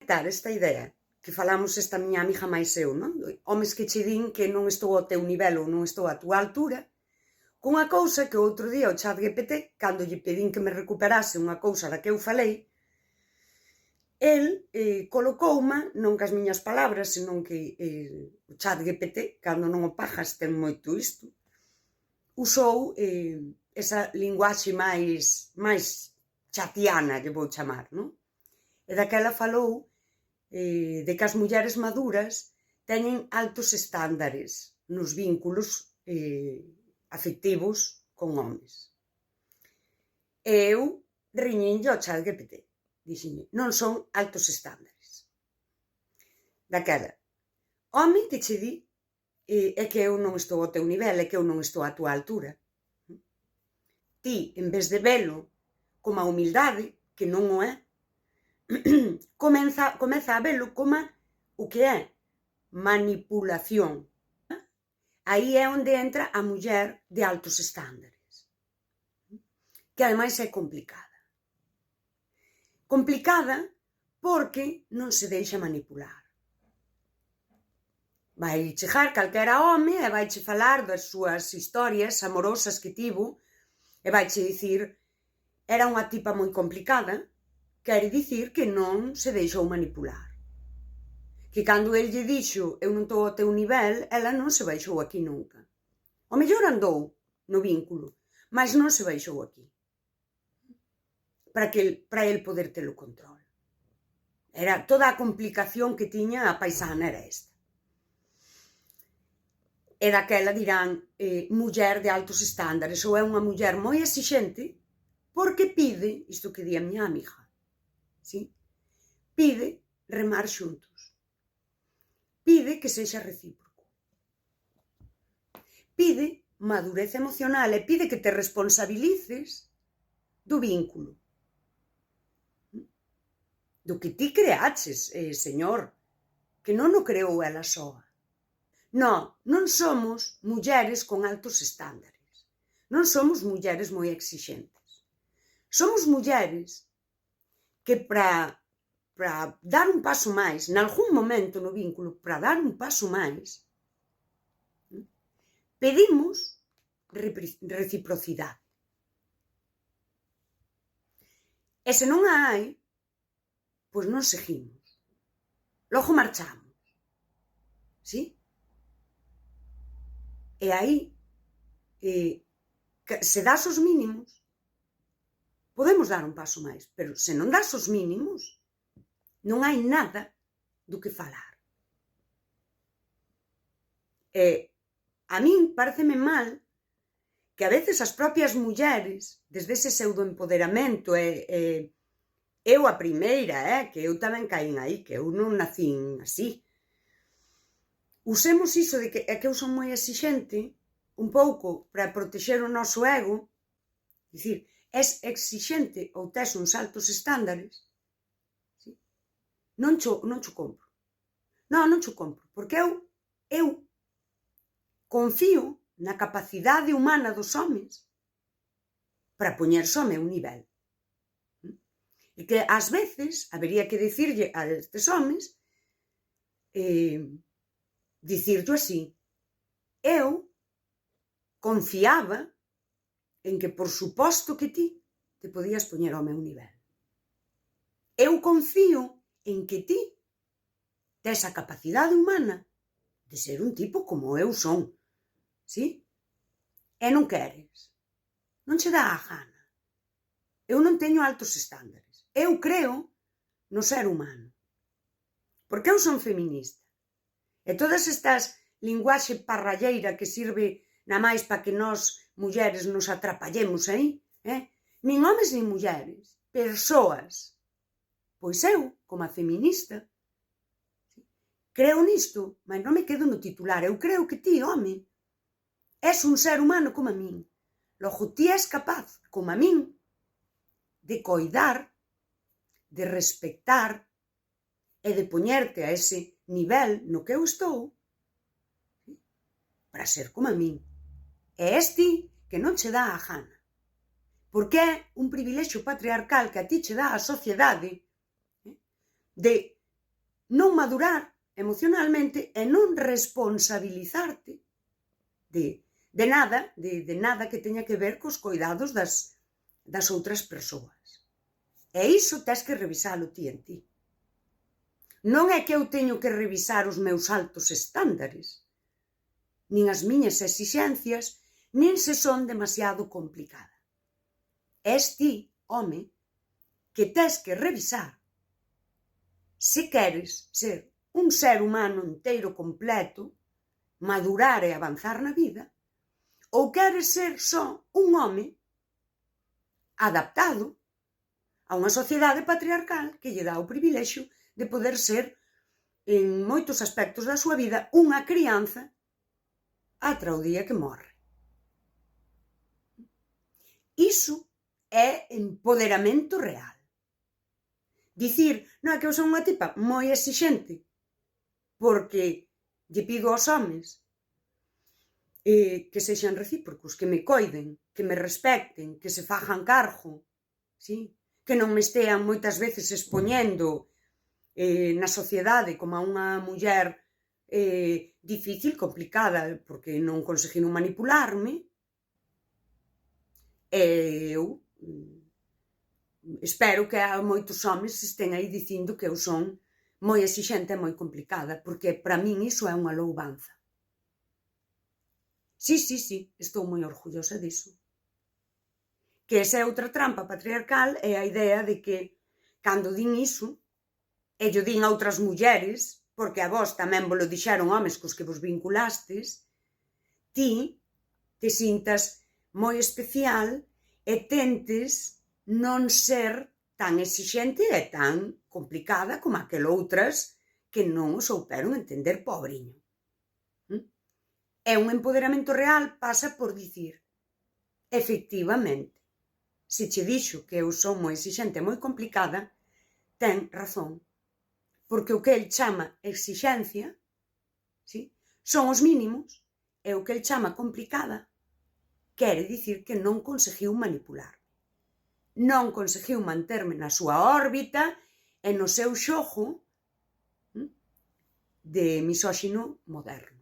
conectar esta idea que falamos esta miña amiga máis eu, non? Homes que che din que non estou ao teu nivel ou non estou á túa altura, cunha cousa que outro día o ChatGPT, cando lle pedín que me recuperase unha cousa da que eu falei, el colocouma, non cas miñas palabras, senón que o ChatGPT, cando non o pagas, ten moito isto, usou esa linguaxe máis chatiana, lle vou chamar, non? E daquela falou de que as mulleres maduras teñen altos estándares nos vínculos afectivos con homes. E eu riñinlle ao ChatGPT. Dixenlle, non son altos estándares. Daquela, home que che di é que eu non estou ao teu nivel, é que eu non estou á túa altura. Ti, en vez de velo como a humildade, que non o é, comeza a velo como o que é manipulación. Aí é onde entra a muller de altos estándares, que ademais é complicada. Complicada porque non se deixa manipular. Vai chegar calquera home e vai che falar das súas historias amorosas que tivo e vai che dicir era unha tipa moi complicada, quere dicir que non se deixou manipular. Que cando el lle dixo eu non estou ao teu nivel, ela non se baixou aquí nunca. O mellor andou no vínculo, mas non se baixou aquí. Para el poder ter o control. Era toda a complicación que tiña a paisana era esta. E daquela dirán muller de altos estándares ou é unha muller moi exixente porque pide, isto que di a miña amiga, ¿sí? Pide remar xuntos. Pide que sexa recíproco. Pide madurez emocional e pide que te responsabilices do vínculo. Do que ti creaches, señor, que non o creou ela soa. Non somos mulleres con altos estándares. Non somos mulleres moi exixentes. Somos mulleres que para dar un paso máis, nalgún momento no vínculo, para dar un paso máis, pedimos reciprocidade. E se non a hai, pois non seguimos. Logo marchamos. ¿Sí? E aí, se das os mínimos, podemos dar un paso máis, pero se non das os mínimos, non hai nada do que falar. E a min pareceme mal que a veces as propias mulleres, desde ese pseudoempoderamento, eu a primeira, que eu tamén caín aí, que eu non nacín así, usemos iso de que eu son moi exixente, un pouco para protexer o noso ego, dicir, és exixente ou tes uns altos estándares, ¿sí? Non cho compro. Non cho compro, porque eu confío na capacidade humana dos homes para poñerse ao meu nivel. E que ás veces habería que dicirlle a estes homes dicirlo así. Eu confiaba en que, por suposto que ti te podías poñer ao meu nivel. Eu confío en que ti tes a capacidade humana de ser un tipo como eu son. ¿Sí? E non queres. Non che dá a gana. Eu non teño altos estándares. Eu creo no ser humano. Porque eu son feminista. E todas estas linguaxe parralleira que sirve na máis para que nós, mulleres, nos atrapallemos aí, nin homes nin mulleres, persoas. Pois eu, como a feminista, creo nisto, mas non me quedo no titular. Eu creo que ti, home, és un ser humano como a min. Logo, ti és capaz, como a min, de coidar, de respectar e de poñerte a ese nivel no que eu estou para ser como a min. E és ti que non che dá a gana. Porque é un privilexio patriarcal que a ti che dá a sociedade de non madurar emocionalmente e non responsabilizarte de nada que teña que ver cos coidados das outras persoas. E iso tes que revisalo ti en ti. Non é que eu teño que revisar os meus altos estándares, nin as miñas exixencias, nin se son demasiado complicada. És ti, home, que tes que revisar se queres ser un ser humano inteiro completo, madurar e avanzar na vida, ou queres ser só un home adaptado a unha sociedade patriarcal que lle dá o privilexio de poder ser, en moitos aspectos da súa vida, unha crianza ata o día que morre. Iso é empoderamento real. Dicir, non é que eu son unha tipa moi exixente, porque lle pido aos homes que sexan recíprocos, que me coiden, que me respecten, que se fajan cargo, sí? Que non me estean moitas veces expoñendo na sociedade como a unha muller difícil, complicada, porque non conseguiron manipularme. E eu espero que a moitos homes estén aí dicindo que eu son moi exixente e moi complicada, porque para min iso é unha louvanza. Sí, estou moi orgullosa diso. Que esa é outra trampa patriarcal, é a idea de que cando din iso, e llo din a outras mulleres, porque a vos tamén vos lo dixeron homes cos que vos vinculastes, ti te sintas moi especial e tentes non ser tan exixente e tan complicada como aquel outras que non o souperon entender, pobriño. E un empoderamento real pasa por dicir, efectivamente, se che dixo que eu son moi exixente e moi complicada, ten razón, porque o que el chama exixencia, sí, son os mínimos, e o que el chama complicada quere dicir que non conseguiu manipular. Non conseguiu manterme na súa órbita e no seu xogo de misóxino moderno.